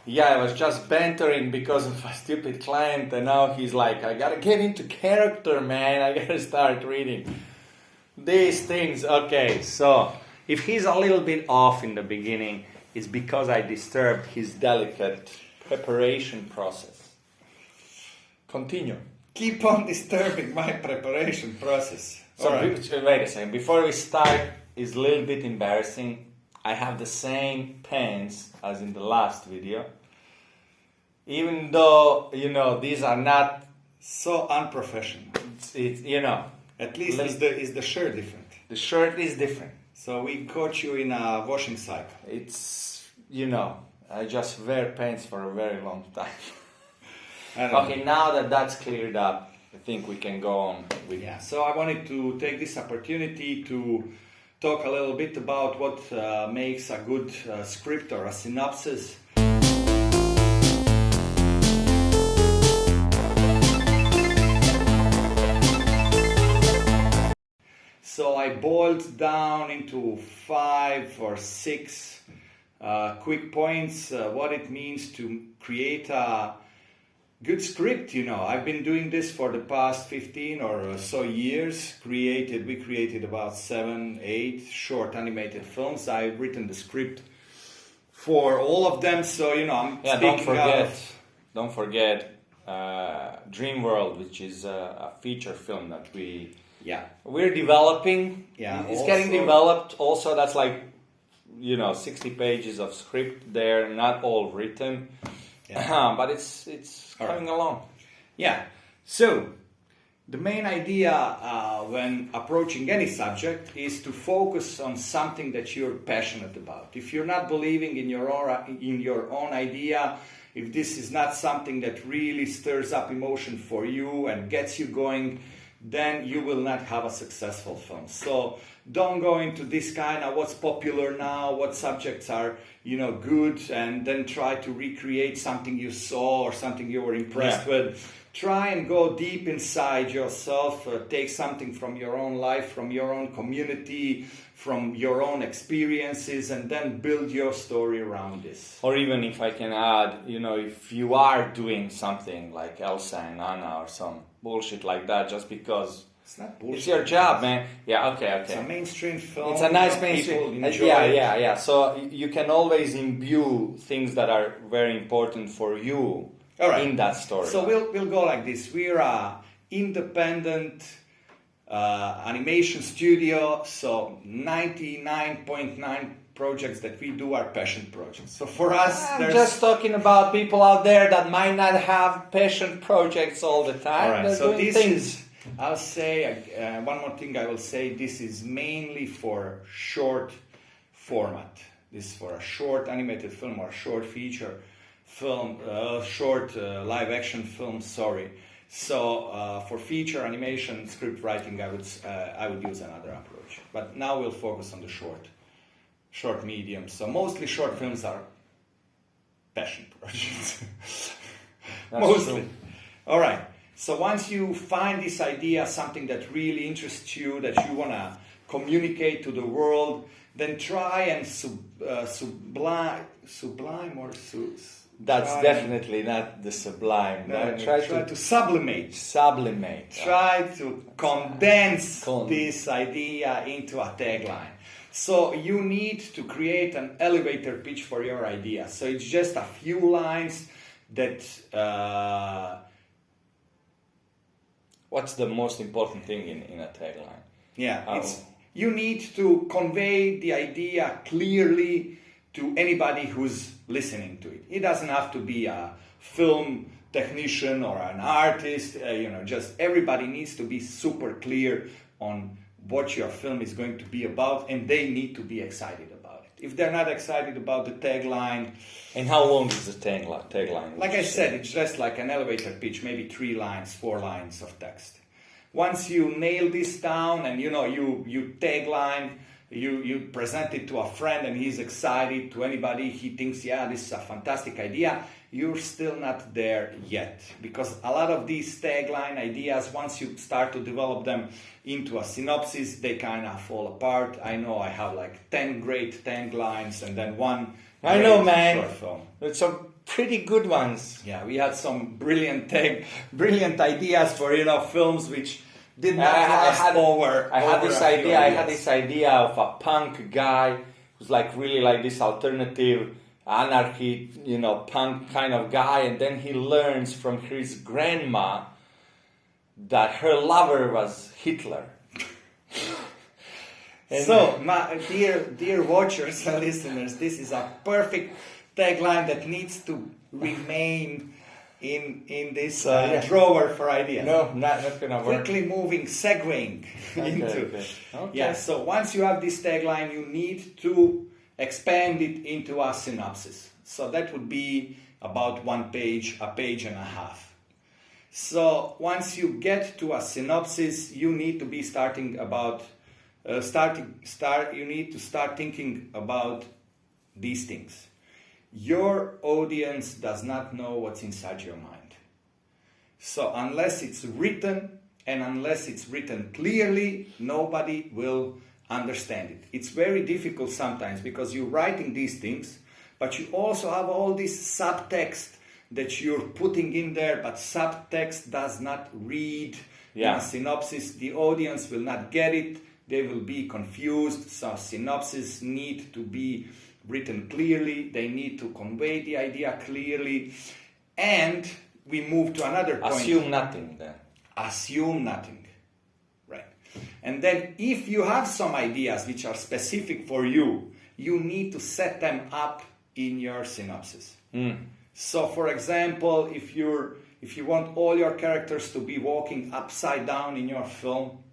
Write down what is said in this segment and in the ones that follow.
Yeah, I was just bantering because of a stupid client, and now he's like, I gotta get into character, man. I gotta start reading these things. Okay, so if he's a little bit off in the beginning, it's because I disturbed his delicate preparation process. Continue. Keep on disturbing my preparation process. So, Alright. wait a second. Before we start, it's a little bit embarrassing. I have the same pens as in the last video. Even though, these are not, So unprofessional. it's At least is the shirt different. the shirt is different. So we caught you in a washing cycle. It's, I just wear pants for a very long time. I don't Okay, now that that's cleared up, I think we can go on with Yeah, so I wanted to take this opportunity to talk a little bit about what makes a good script or a synopsis. So I boiled down into 5 or 6 quick points what it means to create a good script. I've been doing this for the past 15 or so years. We created about 7, 8 short animated films. I've written the script for all of them, so I'm speaking don't forget Dream World, which is a feature film that we're developing. Yeah, It's getting developed. Also, that's like 60 pages of script there, not all written. Yeah. But it's coming along. Yeah. So the main idea when approaching any subject is to focus on something that you're passionate about. If you're not believing in your own idea, if this is not something that really stirs up emotion for you and gets you going, then you will not have a successful film. So don't go into this kind of what's popular now, what subjects are good, and then try to recreate something you saw or something you were impressed with. Try and go deep inside yourself, take something from your own life, from your own community, from your own experiences, and then build your story around this. Or even if I can add, if you are doing something like Elsa and Anna or some bullshit like that, just because It's not bullshit. it's your job, man. Yeah, okay. It's a mainstream film. It's a nice People mainstream. enjoy it. Yeah. So you can always imbue things that are very important for you in that story. So we'll go like this. We're a independent animation studio. So 99.9 projects that we do are passion projects. So for us, I'm just talking about people out there that might not have passion projects all the time. All right. They're So doing this things. is. I'll say one more thing. I will say this is mainly for short format. This is for a short animated film or short feature film, short live action film. Sorry. So for feature animation script writing, I would use another approach. But now we'll focus on the short medium. So mostly short films are passion projects. Mostly. True. All right. So once you find this idea, something that really interests you, that you want to communicate to the world, then try and sublime or That's definitely not the sublime. try to sublimate. Sublimate. Try to condense this idea into a tagline. So you need to create an elevator pitch for your idea. So it's just a few lines that... What's the most important thing in a tagline? Yeah, you need to convey the idea clearly to anybody who's listening to it. It doesn't have to be a film technician or an artist. Just everybody needs to be super clear on what your film is going to be about, and they need to be excited about it. If they're not excited about the tagline... And how long is the tagline? Like I said, it's just like an elevator pitch, maybe 3 lines, 4 lines of text. Once you nail this down and you tagline, you present it to a friend and he's excited, to anybody, he thinks, yeah, this is a fantastic idea, you're still not there yet. Because a lot of these tagline ideas, once you start to develop them into a synopsis, they kind of fall apart. I know I have like 10 great taglines and then one I know, great man. short film. It's some pretty good ones. Yeah, we had some brilliant ideas for films which did not last over. I had over this a few idea. I years. had this idea of a punk guy who's like really like this alternative anarchy, punk kind of guy, and then he learns from his grandma that her lover was Hitler. So, my dear watchers and listeners, this is a perfect tagline that needs to remain in this drawer for ideas. No, not gonna work. Quickly moving, segueing into. Okay. Yeah, so once you have this tagline, you need to expand it into a synopsis. So that would be about one page, a page and a half. So once you get to a synopsis, you need to be starting about you need to start thinking about these things. Your audience does not know what's inside your mind. So unless it's written and unless it's written clearly, nobody will understand it. It's very difficult sometimes because you're writing these things, but you also have all this subtext that you're putting in there, but subtext does not read in a synopsis. The audience will not get it. They will be confused. So synopses need to be written clearly. They need to convey the idea clearly. And we move to another point. Assume nothing then. Assume nothing. Right. And then if you have some ideas which are specific for you, you need to set them up in your synopsis. So for example, if you want all your characters to be walking upside down in your film,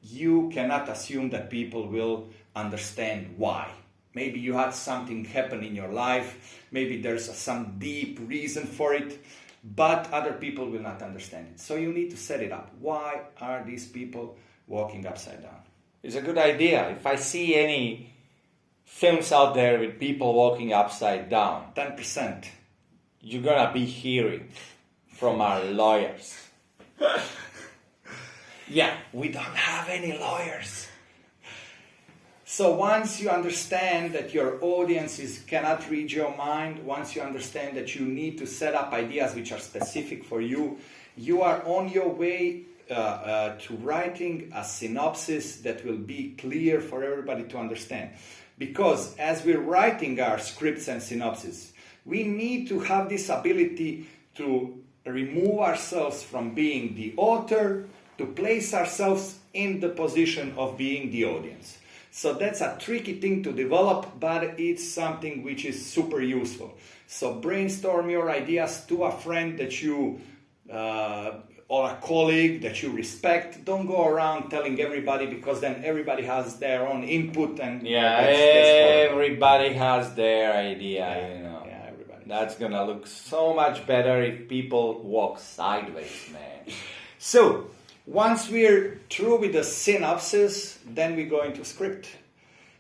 you cannot assume that people will understand why. Maybe you had something happen in your life, maybe there's some deep reason for it, but other people will not understand it. So you need to set it up. Why are these people walking upside down? It's a good idea. If I see any films out there with people walking upside down, 10%. you're gonna be hearing from our lawyers. Yeah, we don't have any lawyers. So once you understand that your audiences cannot read your mind, once you understand that you need to set up ideas which are specific for you, you are on your way to writing a synopsis that will be clear for everybody to understand. Because as we're writing our scripts and synopsis, we need to have this ability to remove ourselves from being the author, to place ourselves in the position of being the audience. So that's a tricky thing to develop, but it's something which is super useful. So brainstorm your ideas to a friend that you, or a colleague that you respect. Don't go around telling everybody, because then everybody has their own input and everybody has their idea, Yeah, everybody. That's gonna look so much better if people walk sideways, man. So, once we're through with the synopsis, then we go into script.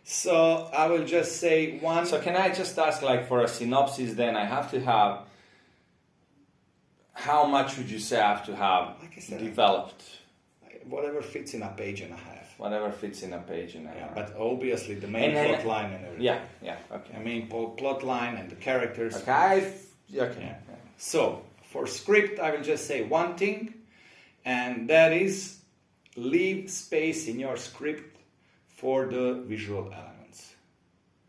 So I will just say one. So can I just ask, like, for a synopsis, then I have to have, how much would you say I have to have Like I said, developed? Whatever fits in a page and a half. Whatever fits in a page and a half. But obviously the main plot line and everything. Yeah, okay. The main plot line and the characters. Okay. Yeah. So for script, I will just say one thing, and that is leave space in your script for the visual elements.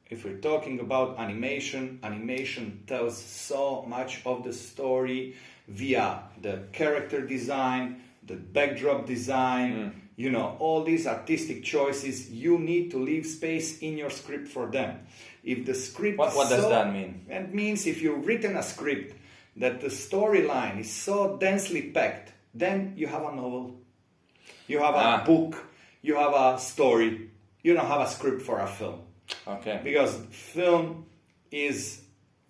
If we're talking about animation, animation tells so much of the story via the character design, the backdrop design, all these artistic choices. You need to leave space in your script for them. If the script What does that mean? It means if you've written a script that the storyline is so densely packed, then you have a novel, you have a book, you have a story. You don't have a script for a film. Okay. Because film is...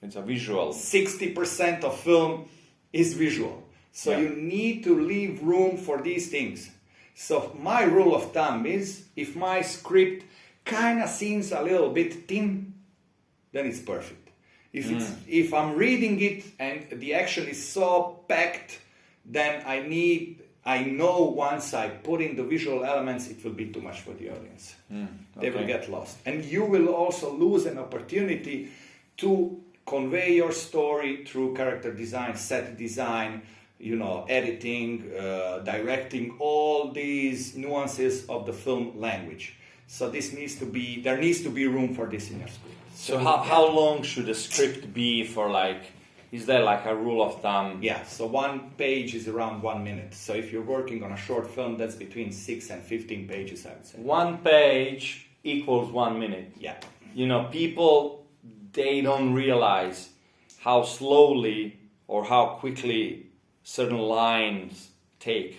It's a visual. 60% of film is visual. So you need to leave room for these things. So my rule of thumb is, if my script kind of seems a little bit thin, then it's perfect. If I'm reading it and the action is so packed, then I know once I put in the visual elements, it will be too much for the audience. They will get lost. And you will also lose an opportunity to convey your story through character design, set design, editing, directing, all these nuances of the film language. So there needs to be room for this in your script. So how long should a script be for, like, is there like a rule of thumb? Yeah, so one page is around 1 minute. So if you're working on a short film, that's between 6 and 15 pages, I would say. 1 page equals 1 minute. Yeah. People, they don't realize how slowly or how quickly certain lines take.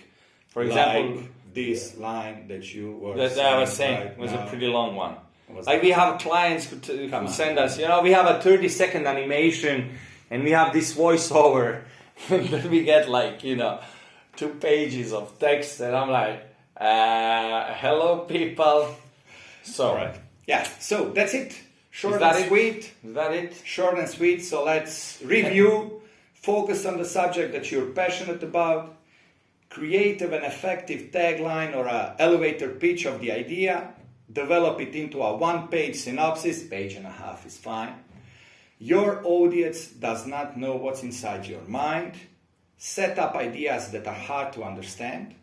For example, like this line that you were that I was saying right was now. a pretty long one. Like, we have clients who send us, we have a 30-second animation and we have this voiceover, and then we get 2 pages of text, and I'm like, hello people. So, right. Yeah, so that's it. Short and sweet. Is that it? Short and sweet. So let's review. Focus on the subject that you're passionate about. Creative and effective tagline or an elevator pitch of the idea. Develop it into a 1-page synopsis. 1.5 pages is fine. Your audience does not know what's inside your mind. Set up ideas that are hard to understand.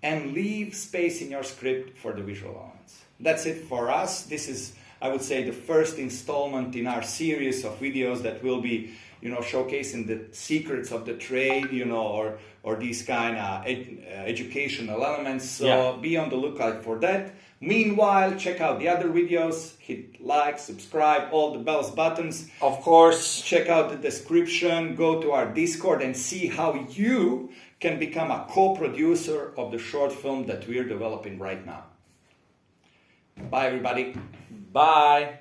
And leave space in your script for the visual elements. That's it for us. This is, I would say, the first installment in our series of videos that will be, showcasing the secrets of the trade, or these kind of educational elements. So be on the lookout for that. Meanwhile, check out the other videos. Hit like, subscribe, all the bells buttons. Of course. Check out the description. Go to our Discord and see how you can become a co-producer of the short film that we're developing right now. Bye, everybody. Bye.